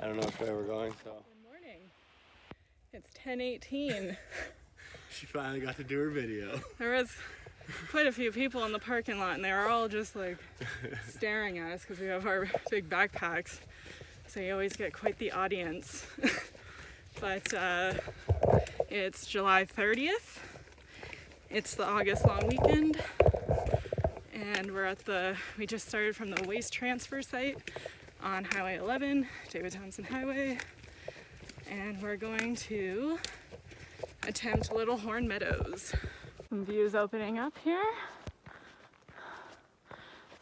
I don't know which way we're going, so. Good morning. It's 10:18. She finally got to do her video. There was quite a few people in the parking lot, and they were all just like staring at us because we have our big backpacks. So you always get quite the audience. But it's July 30th. It's the August long weekend. And we just started from the waste transfer site on Highway 11, David Thompson Highway. And we're going to attempt Littlehorn Meadows. Some views opening up here.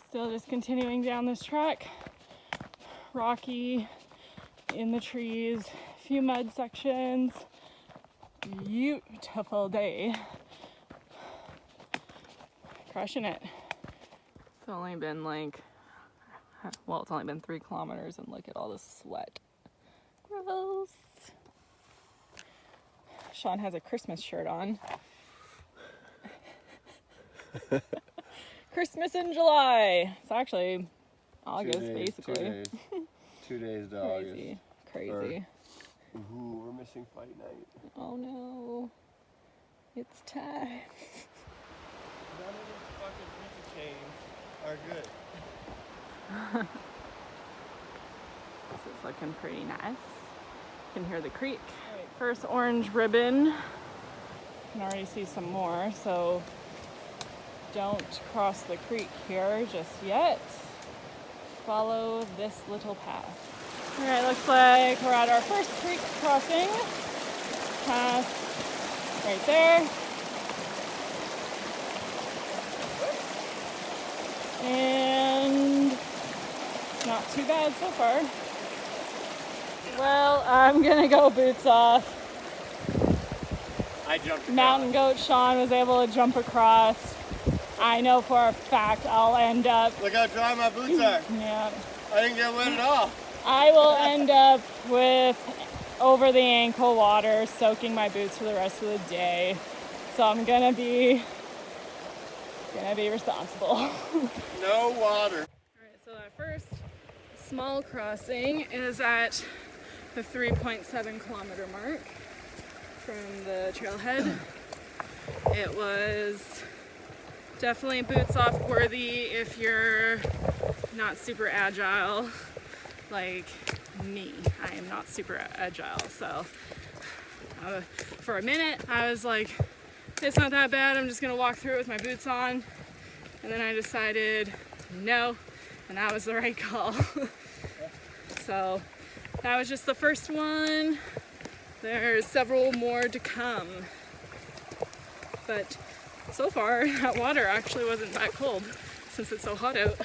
Still just continuing down this track. Rocky, in the trees, a few mud sections. Beautiful day. Crushing it. It's only been it's only been 3 kilometers and look at all the sweat. Gross. Sean has a Christmas shirt on. Christmas in July. It's actually August, basically. 2 days to Crazy. August. Crazy. Ooh, we're missing fight night. Oh no. It's time. None of these fucking pizza chains are good. This is looking pretty nice. You can hear the creek. Right, first orange ribbon. You can already see some more, so don't cross the creek here just yet. Follow this little path. All right, looks like we're at our first creek crossing. Path right there. And not too bad so far. Well, I'm gonna go boots off. I jumped across. Mountain goat Sean was able to jump across. I know for a fact I'll end up. Look how dry my boots are. Yeah. I didn't get wet at all. I will end up with over the ankle water soaking my boots for the rest of the day. So I'm gonna be responsible. No water. Alright, so that first small crossing is at the 3.7 kilometer mark from the trailhead. It was definitely boots off worthy if you're not super agile like me. I am not super agile, so for a minute I was like, it's not that bad, I'm just gonna walk through it with my boots on. And then I decided no, and that was the right call. So that was just the first one. There's several more to come. But so far, that water actually wasn't that cold since it's so hot out.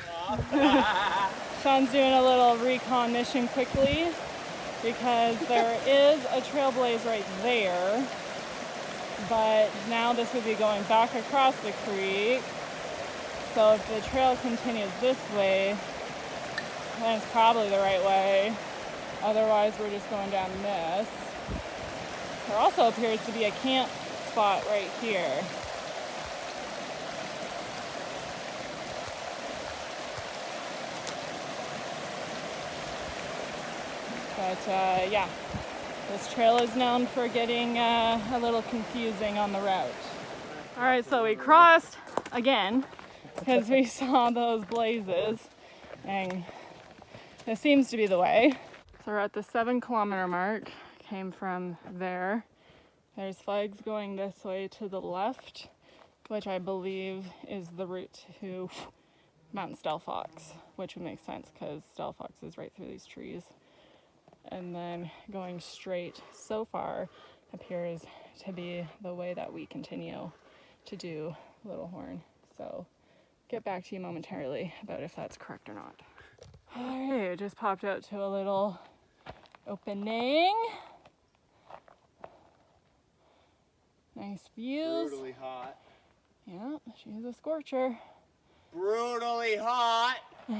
Sean's doing a little recon mission quickly because there is a trailblaze right there. But now this would be going back across the creek. So if the trail continues this way, then it's probably the right way. Otherwise, we're just going down this. There also appears to be a camp spot right here. But yeah, this trail is known for getting a little confusing on the route. All right, so we crossed again because we saw those blazes, and this seems to be the way. So we're at the 7 kilometer mark, came from there. There's flags going this way to the left, which I believe is the route to Mount Stelfox, which would make sense because Stelfox is right through these trees. And then going straight so far appears to be the way that we continue to do Littlehorn. So get back to you momentarily about if that's correct or not. All right, it just popped out to a little opening. Nice views. Brutally hot. Yeah, she's a scorcher. Brutally hot. All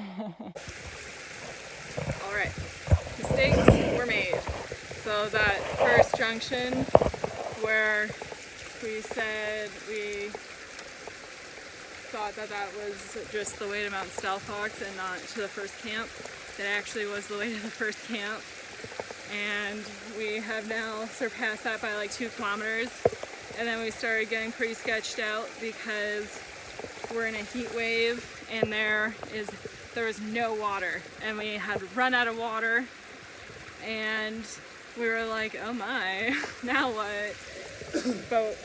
right, mistakes were made. So that first junction where we said we thought that that was just the way to Mount Stelfox and not to the first camp, it actually was the way to the first camp. and we have now surpassed that by like 2 kilometers. And then we started getting pretty sketched out because we're in a heat wave and there was no water, and we had run out of water, and we were like, oh my, now what? But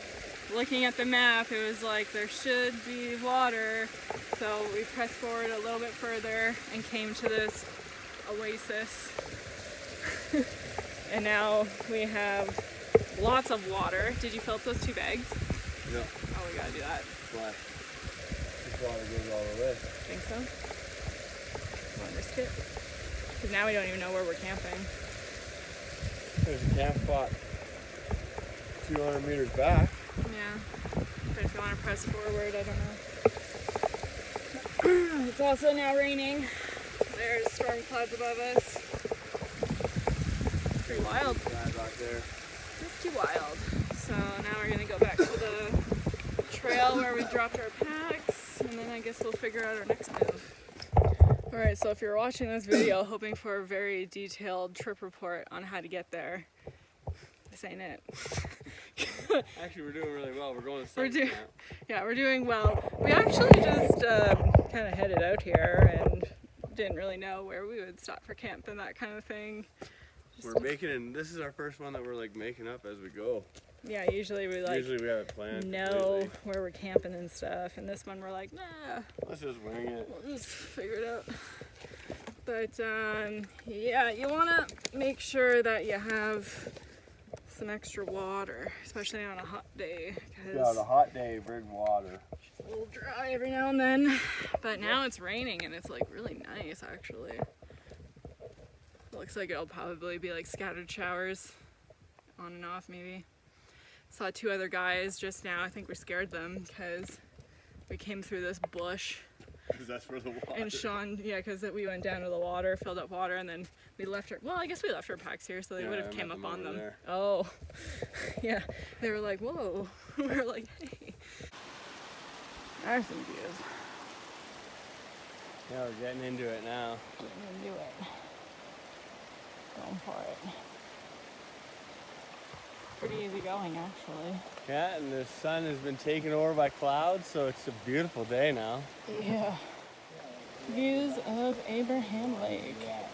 looking at the map, it was like there should be water, so we pressed forward a little bit further and came to this oasis. And now we have lots of water. Did you fill up those 2 bags? No. Oh, we gotta do that. Why? This water goes all the way. Think so? Want to risk it? Because now we don't even know where we're camping. There's a camp spot 200 meters back. Yeah. But if you want to press forward, I don't know. It's also now raining. There's storm clouds above us. Pretty wild. Back there. Pretty wild. So now we're gonna go back to the trail where we dropped our packs, and then I guess we'll figure out our next move. Alright, so if you're watching this video hoping for a very detailed trip report on how to get there, this ain't it. Actually, we're doing really well. We're going to Yeah, we're doing well. We actually just kind of headed out here and didn't really know where we would stop for camp and that kind of thing. We're making, this is our first one that we're like making up as we go. Yeah, usually we have it planned. Know where we're camping and stuff, and this one we're like, nah. Let's just wing it. We'll just figure it out. But yeah, you want to make sure that you have some extra water, especially on a hot day. Yeah, on a hot day, bring water. It's a little dry every now and then, but now it's raining and it's like really nice actually. Looks like it'll probably be like scattered showers on and off maybe. Saw 2 other guys just now. I think we scared them because we came through this bush. Because that's where the water. And Sean, yeah, because we went down to the water, filled up water, and then we left our, well, I guess we left our packs here, so they would have came up on them. There. Oh, yeah. They were like, whoa. We were like, hey. There's some views. Yeah, we're getting into it now. Getting into it. Going for it. Pretty easy going, actually. Yeah, and the sun has been taken over by clouds, so it's a beautiful day now. Yeah. Views of Abraham Lake. Yeah.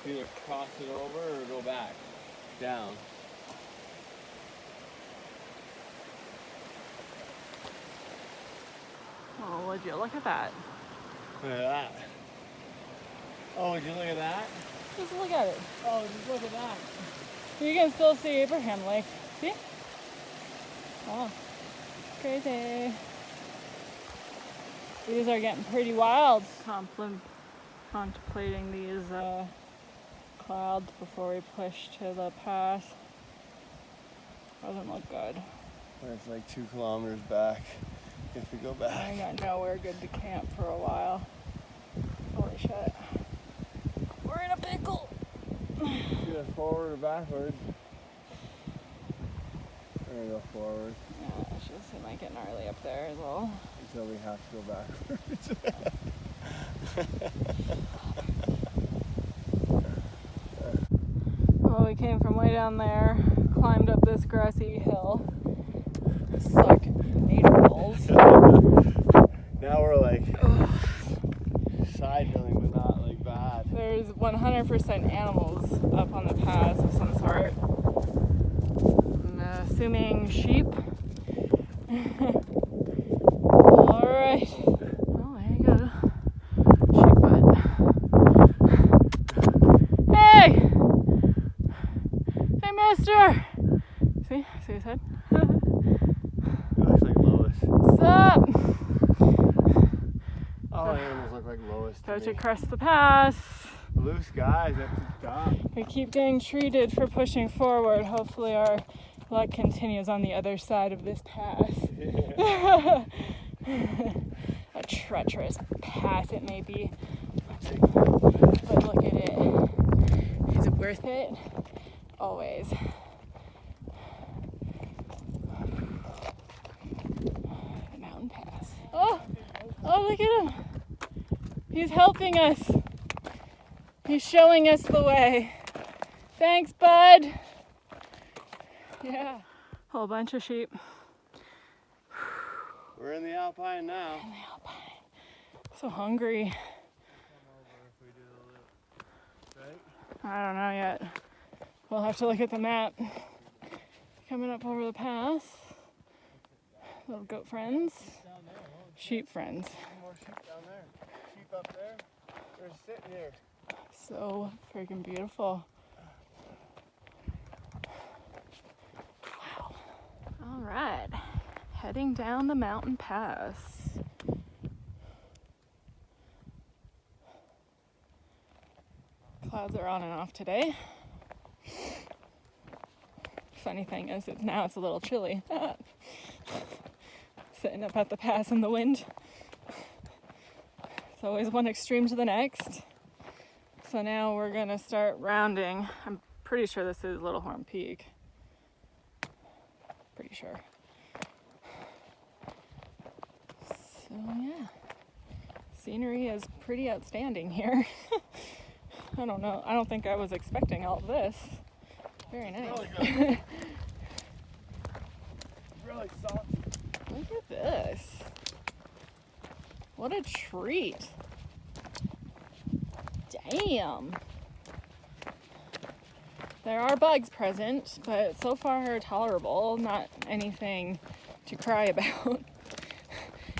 Either cross it over or go back, down. Oh, would you look at that? Look at that. Oh, would you look at that? Just look at it. Oh, just look at that. You can still see Abraham Lake. See? Oh, crazy. These are getting pretty wild. Contemplating these clouds before we push to the pass. Doesn't look good. It's like 2 kilometers back if we go back. I got nowhere good to camp for a while. Holy shit. We're in a pickle. Should I forward or backwards? We're gonna go forward. Yeah, it's just, it might get gnarly up there as well. Until we have to go backwards. Well, we came from way down there, climbed up this grassy hill, sucked 8 rolls. Now we're like side hilling, but not like bad. There's 100% animals up on the pass of some sort. I'm assuming sheep. Alright. Oh, there you go. Sheep butt. Hey! Hey, mister! See his head? It looks like Lois. What's up? All animals look like Lois to About me. to cross the pass. Blue skies up to the top. We keep getting treated for pushing forward. Hopefully our luck continues on the other side of this pass. Yeah. A treacherous pass it may be. But look at it. Is it worth it? Always. The mountain pass. Oh, look at him. He's helping us. He's showing us the way. Thanks, bud. Yeah. Whole bunch of sheep. We're in the Alpine now. In the Alpine. So hungry. I don't know yet. We'll have to look at the map. Coming up over the pass. Little goat friends. Sheep friends. More sheep down there. Sheep up there. They're sitting here. So freaking beautiful. Wow. All right. Heading down the mountain pass. Clouds are on and off today. Funny thing is, now it's a little chilly. Sitting up at the pass in the wind. It's always one extreme to the next. So now we're gonna start rounding. I'm pretty sure this is Littlehorn Peak. Pretty sure. So yeah, scenery is pretty outstanding here. I don't know. I don't think I was expecting all of this. Very nice. Really good. Really soft. Look at this. What a treat. Damn. There are bugs present, but so far tolerable. Not anything to cry about.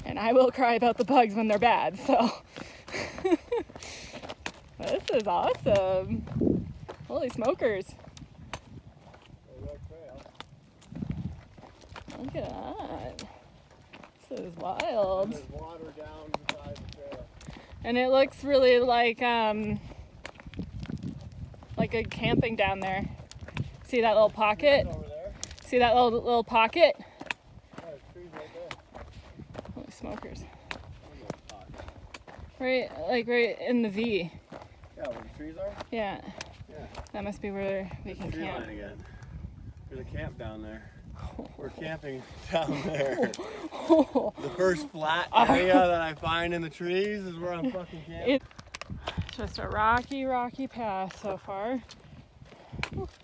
And I will cry about the bugs when they're bad, so. This is awesome. Holy smokers. Look at that. This is wild. There's water down beside the trail. And it looks really like a camping down there. See that little pocket? Over there. See that little pocket? Yeah, there's trees right there. Holy smokers. Right in the V. Yeah, where the trees are? Yeah. Yeah. That must be where we can Tree camp. line again. There's a camp down there. We're camping down there. The first flat area that I find in the trees is where I'm fucking camping. It's just a rocky, rocky path so far. Probably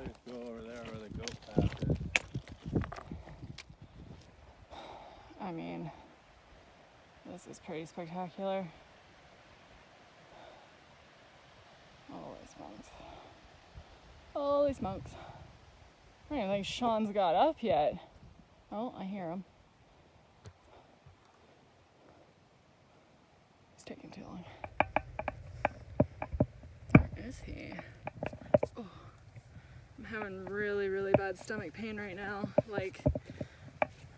just go over there where the goat path is. I mean, this is pretty spectacular. Holy smokes. Holy smokes. I don't even think Sean's got up yet. Oh, I hear him. It's taking too long. Where is he? Oh, I'm having really, really bad stomach pain right now. Like,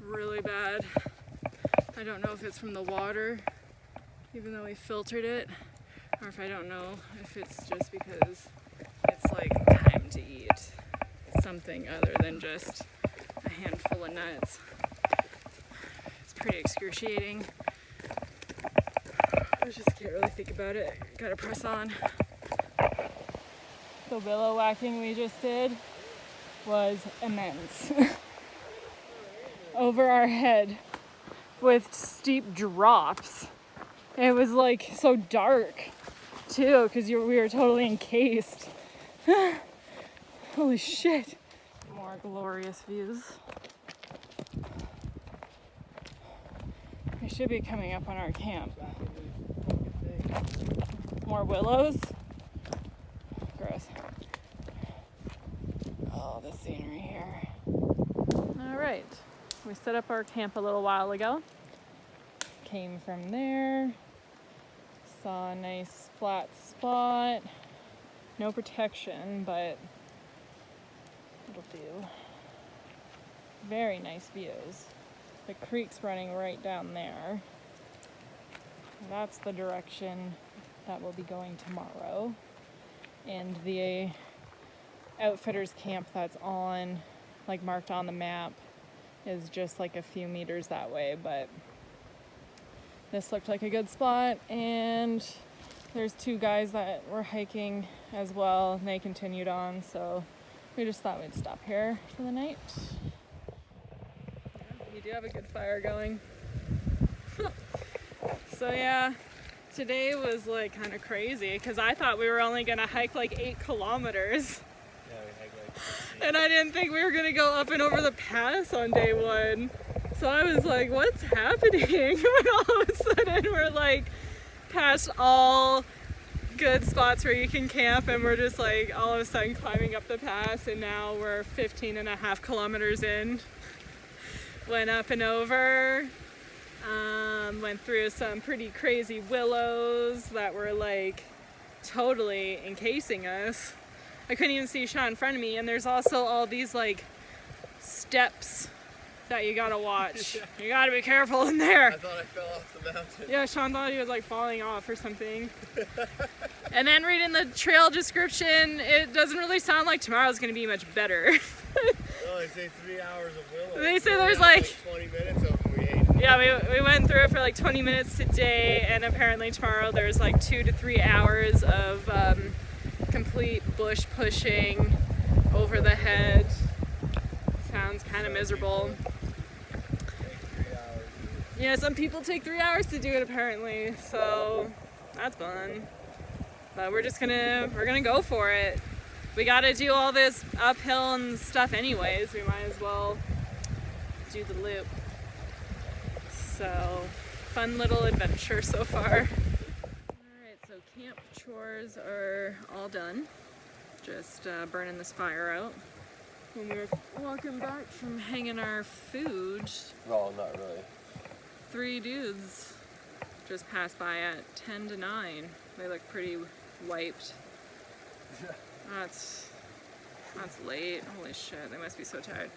really bad. I don't know if it's from the water, even though we filtered it, or if I don't know if it's just because it's like time to eat something other than just a handful of nuts. It's pretty excruciating. I just can't really think about it. Gotta press on. The willow whacking we just did was immense. Over our head with steep drops. It was like so dark too, because we were totally encased. Holy shit. More glorious views. We should be coming up on our camp. More willows. Gross. Oh, the scenery here. All right. We set up our camp a little while ago. Came from there. Saw a nice flat spot. No protection, but it'll do. Very nice views. The creek's running right down there. That's the direction that we'll be going tomorrow. And the outfitters camp that's on, like marked on the map, is just like a few meters that way, but this looked like a good spot, and there's two guys that were hiking as well, and they continued on, so we just thought we'd stop here for the night. We do have a good fire going. So yeah, today was like kind of crazy because I thought we were only gonna hike like 8 kilometers. Yeah, we hiked like 15. And I didn't think we were gonna go up and over the pass on day 1. So I was like, what's happening? When all of a sudden we're like past all good spots where you can camp and we're just like all of a sudden climbing up the pass, and now we're 15.5 kilometers in. Went up and over, went through some pretty crazy willows that were like totally encasing us. I couldn't even see Sean in front of me, and there's also all these like steps that you gotta watch. You gotta be careful in there. I thought I fell off the mountain. Yeah, Sean thought he was like falling off or something. And then reading the trail description, it doesn't really sound like tomorrow's gonna be much better. Oh, they say 3 hours of willow. They say there's like 20 minutes of them we ate. Yeah, we went through it for like 20 minutes today, and apparently tomorrow there's like 2 to 3 hours of complete bush pushing over the head. Sounds kind of miserable. Yeah, some people take 3 hours to do it apparently, so that's fun. But we're gonna go for it. We gotta do all this uphill and stuff anyways. We might as well do the loop. So, fun little adventure so far. Alright, so camp chores are all done. Just burning this fire out. When we were walking back from hanging our food, No, not really. 3 dudes just passed by at 10 to 9. They look pretty wiped. That's late. Holy shit, they must be so tired.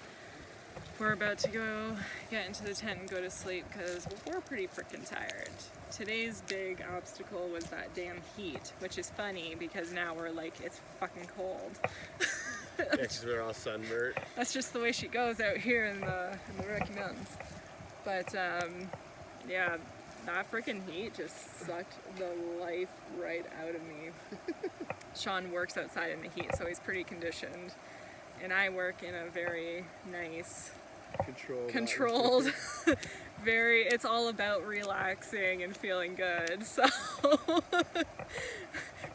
We're about to go get into the tent and go to sleep because we're pretty freaking tired. Today's big obstacle was that damn heat, which is funny because now we're like, it's fucking cold. Yeah, because we're all sunburnt. That's just the way she goes out here in the Rocky Mountains. But yeah, that freaking heat just sucked the life right out of me. Sean works outside in the heat, so he's pretty conditioned. And I work in a very nice, controlled, it's all about relaxing and feeling good. So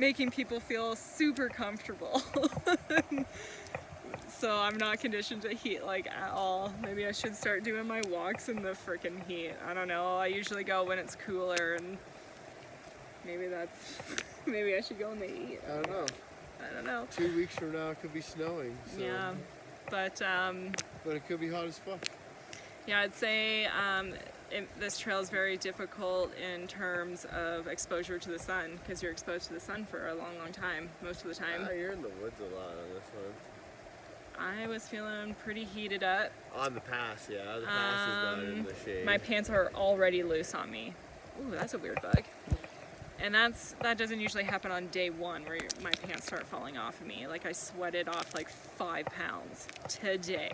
making people feel super comfortable. So I'm not conditioned to heat like at all. Maybe I should start doing my walks in the frickin' heat. I don't know. I usually go when it's cooler, and maybe I should go in the heat. I don't know. 2 weeks from now it could be snowing. So. Yeah, but it could be hot as fuck. yeah, I'd say this trail is very difficult in terms of exposure to the sun, because you're exposed to the sun for a long, long time, most of the time. You're in the woods a lot on this one. I was feeling pretty heated up. On the pass, yeah. The pass is not in the shade. My pants are already loose on me. Ooh, that's a weird bug. And that doesn't usually happen on day 1 where my pants start falling off of me. Like I sweated off like 5 pounds today.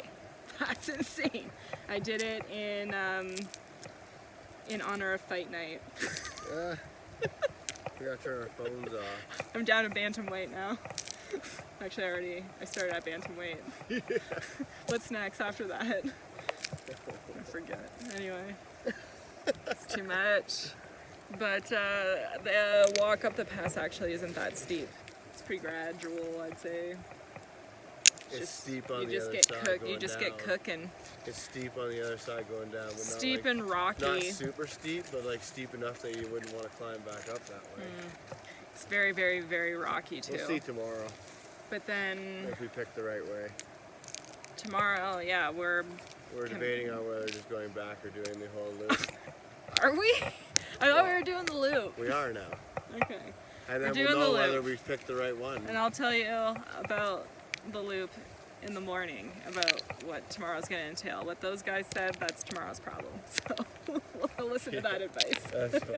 That's insane. I did it in honor of fight night. We gotta turn our phones off. I'm down to bantamweight now. Actually, I started at bantamweight. Yeah. What's next after that? I forget. Anyway, it's too much. But the walk up the pass actually isn't that steep. It's pretty gradual, I'd say. It's steep on you the just other get side. You just get cooking. It's steep on the other side going down. But Steep not like, and rocky. Not super steep, but like steep enough that you wouldn't want to climb back up that way. It's very, very, very rocky too. We'll see tomorrow. But then if we pick the right way. Tomorrow, yeah, we're debating on whether just going back or doing the whole loop. Are we? I thought we were doing the loop. We are now. Okay. And then we're we'll doing know the whether loop. we picked the right one. And I'll tell you about the loop in the morning, about what tomorrow's going to entail. What those guys said, that's tomorrow's problem. So we'll listen to that advice.